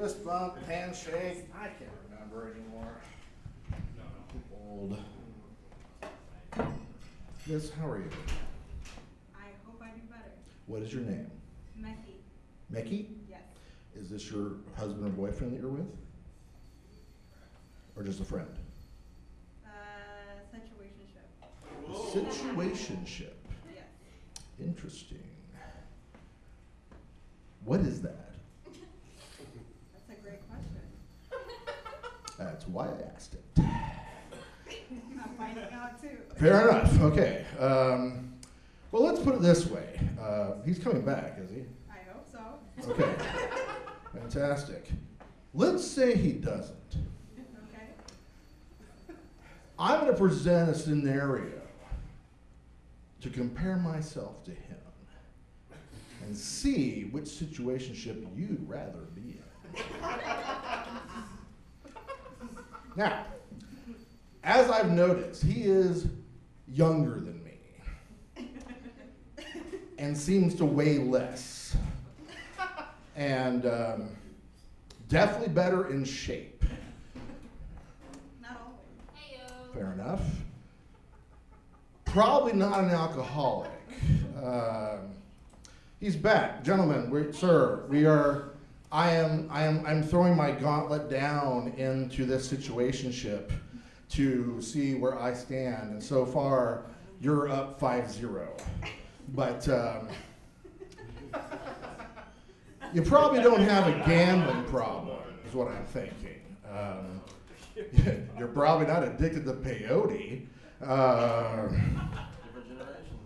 Fist bump, handshake. I can't remember anymore. Old. Miss, how are you? I hope I do better. What is your name? Meki. Mickey? Yes. Is this your husband or boyfriend that you're with? Or just a friend? Situationship. Situationship. Yes. Interesting. What is that? That's a great question. That's why I asked it. I'm finding out too. Fair enough. Okay. Well, let's put it this way. He's coming back, is he? I hope so. Okay. Fantastic. Let's say he doesn't. Okay. I'm going to present a scenario to compare myself to him and see which situationship you'd rather be in. Now, as I've noticed, he is younger than me and seems to weigh less and definitely better in shape. Not always. Heyo. Fair enough. Probably not an alcoholic. He's back, gentlemen. Sir, we are. I'm throwing my gauntlet down into this situationship to see where I stand, and so far you're up 5-0. But you probably don't have a gambling problem, is what I'm thinking. You're probably not addicted to peyote. Different generation.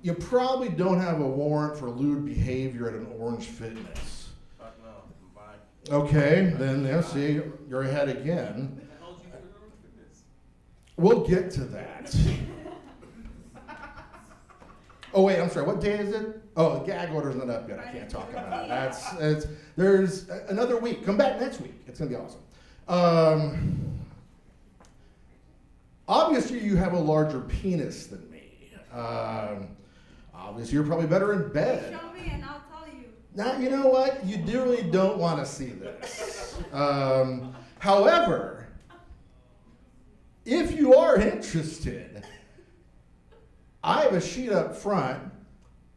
You probably don't have a warrant for lewd behavior at an Orange Fitness. Fuck no. I'm fine. Okay, then there, see, you're ahead again. How old you for fitness? We'll get to that. Oh wait, I'm sorry. What day is it? Oh, the gag order's not up yet. I can't talk about it. There's another week. Come back next week. It's gonna be awesome. Obviously, you have a larger penis than me. Obviously, you're probably better in bed. Show me and I'll tell you. Now, you know what? You really don't want to see this. However, if you are interested, I have a sheet up front.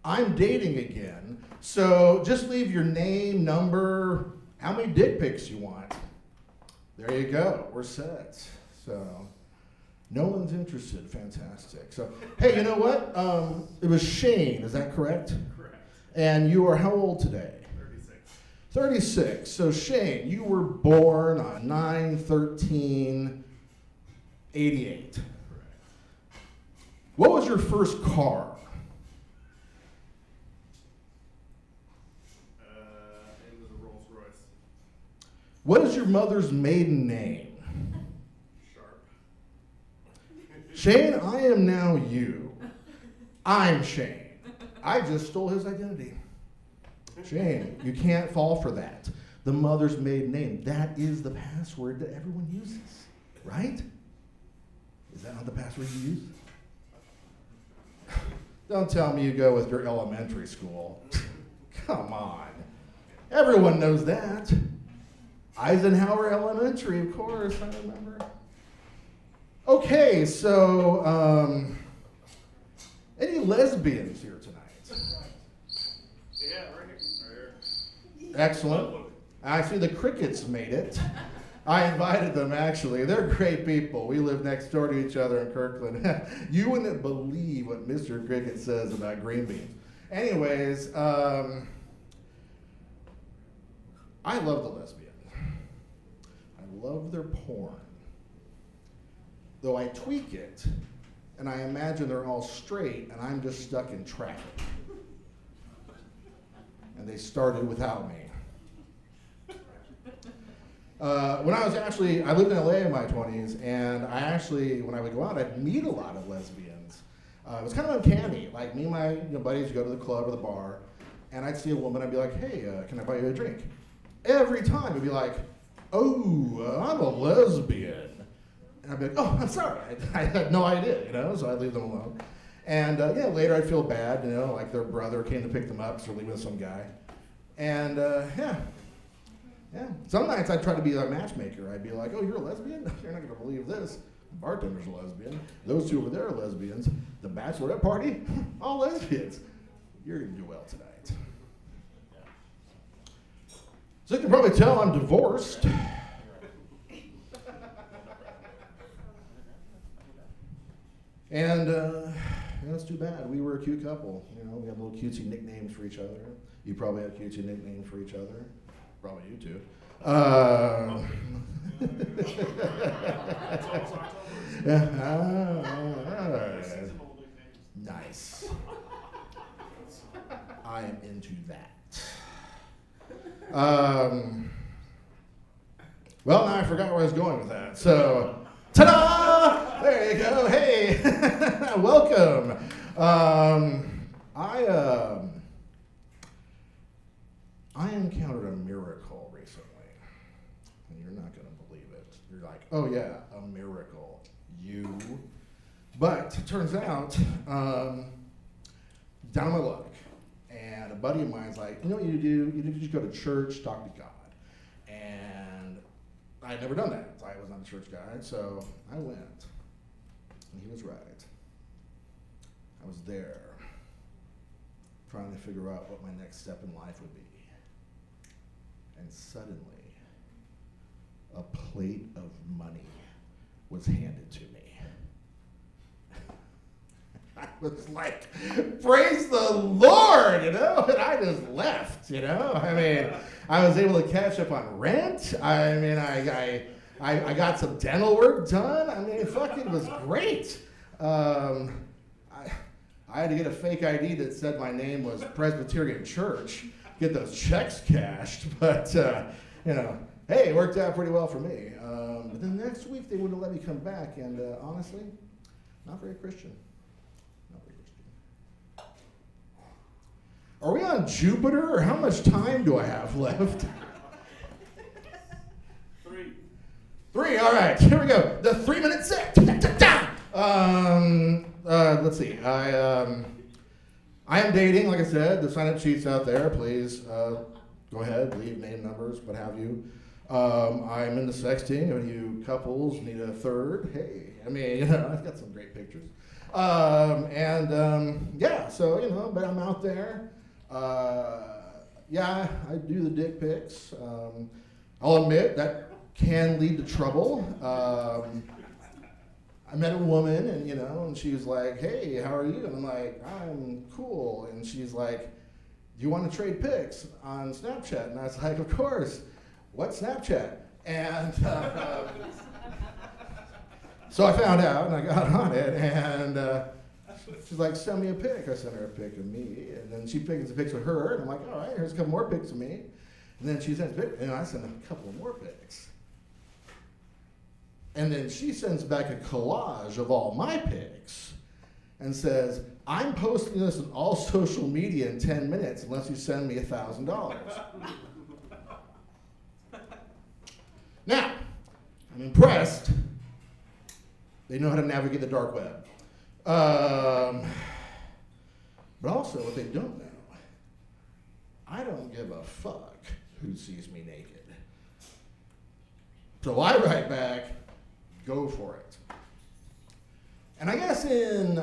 I'm dating again. So just leave your name, number, how many dick pics you want. There you go. We're set. So no one's interested. Fantastic. So, hey, you know what? It was Shane. Is that correct? Correct. And you are how old today? 36. 36. So Shane, you were born on 9/13/88. Correct. What was your first car? It was a Rolls Royce. What is your mother's maiden name? Sharp. Shane, I am now you. I'm Shane. I just stole his identity. Shane, you can't fall for that. The mother's maiden name, that is the password that everyone uses, right? Is that not the password you use? Don't tell me you go with your elementary school. Come on. Everyone knows that. Eisenhower Elementary, of course, I remember. Okay, so any lesbians here tonight? Yeah, right here. Excellent. I see the Crickets made it. I invited them, actually. They're great people. We live next door to each other in Kirkland. You wouldn't believe what Mr. Cricket says about green beans. Anyways, I love the lesbian. I love their porn. Though I tweak it, and I imagine they're all straight, and I'm just stuck in traffic. And they started without me. When I lived in LA in my 20s, and when I would go out, I'd meet a lot of lesbians. It was kind of uncanny. Like, me and my buddies would go to the club or the bar, and I'd see a woman, I'd be like, hey, can I buy you a drink? Every time, it'd be like, oh, I'm a lesbian. And I'd be like, oh, I'm sorry, I had no idea, so I'd leave them alone. And later I'd feel bad, like their brother came to pick them up, so they're leaving with some guy. And Yeah. Some nights I'd try to be a matchmaker. I'd be like, oh, you're a lesbian? You're not going to believe this. The bartender's a lesbian. Those two over there are lesbians. The bachelorette party, all lesbians. You're going to do well tonight. So you can probably tell I'm divorced. And that's too bad. We were a cute couple. You know, we had little cutesy nicknames for each other. You probably have cutesy nicknames for each other. Probably you too. Nice. I am into that. Well, now I forgot where I was going with that. So, ta-da! There you go. Hey, welcome. I encountered a miracle recently, and you're not going to believe it. You're like, oh yeah, a miracle. You. But it turns out, down on my luck, and a buddy of mine's like, you know what you do? You just go to church, talk to God. And I had never done that. I was not a church guy, so I went. And he was right. I was there, trying to figure out what my next step in life would be. And suddenly, a plate of money was handed to me. I was like, praise the Lord, you know? And I just left, you know? I mean, I was able to catch up on rent. I mean, I got some dental work done. I mean, fuck, it was great. I had to get a fake ID that said my name was Presbyterian Church, get those checks cashed, but, you know, hey, it worked out pretty well for me. But then next week, they wouldn't let me come back, and honestly, not very Christian. Not very Christian. Are we on Jupiter, or how much time do I have left? 3, all right, here we go. The 3-minute set. Let's see. I am dating, like I said. The sign-up sheet's out there. Please go ahead, leave name, numbers, what have you. I'm into sexting. If you couples need a third, hey, I mean, you know, I've got some great pictures. Yeah, so, you know, but I'm out there. Yeah, I do the dick pics. I'll admit that can lead to trouble. I met a woman, and you know, and she was like, "Hey, how are you?" And I'm like, "I'm cool." And she's like, "Do you want to trade pics on Snapchat?" And I was like, "Of course." What Snapchat? And so I found out, and I got on it, and she's like, "Send me a pic." I sent her a pic of me, and then she pics a pic of her, and I'm like, "All right, here's a couple more pics of me." And then she sends a pic, and I send a couple more pics. And then she sends back a collage of all my pics and says, "I'm posting this on all social media in 10 minutes unless you send me $1,000. Now, I'm impressed. They know how to navigate the dark web. But also, what they don't know, I don't give a fuck who sees me naked. So I write back, go for it. And I guess in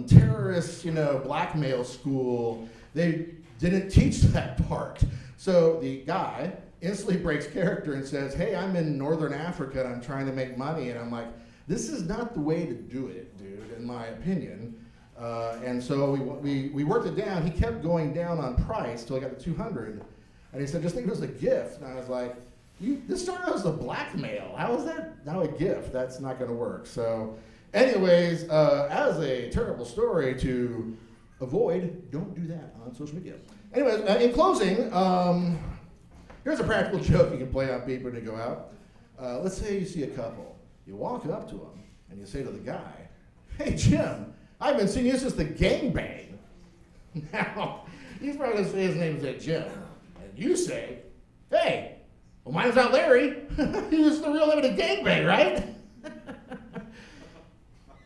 terrorist, you know, blackmail school, they didn't teach that part. So the guy instantly breaks character and says, "Hey, I'm in Northern Africa and I'm trying to make money." And I'm like, this is not the way to do it, dude, in my opinion. And so we worked it down. He kept going down on price till I got to 200. And he said, "Just think it was a gift." And I was like, this started out as a blackmail. How is that now a gift? That's not going to work. So anyways, as a terrible story to avoid, don't do that on social media. Anyways, in closing, here's a practical joke you can play on people to go out. Let's say you see a couple. You walk up to them and you say to the guy, "Hey, Jim, I've been seeing you since the gangbang." Now, he's probably going to say his name's Jim. And you say, "Hey, well, mine's not Larry." He's the real name of the gangbang, right?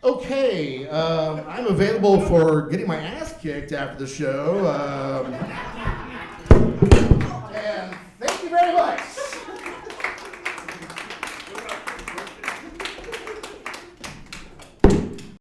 Okay, I'm available for getting my ass kicked after the show. And thank you very much.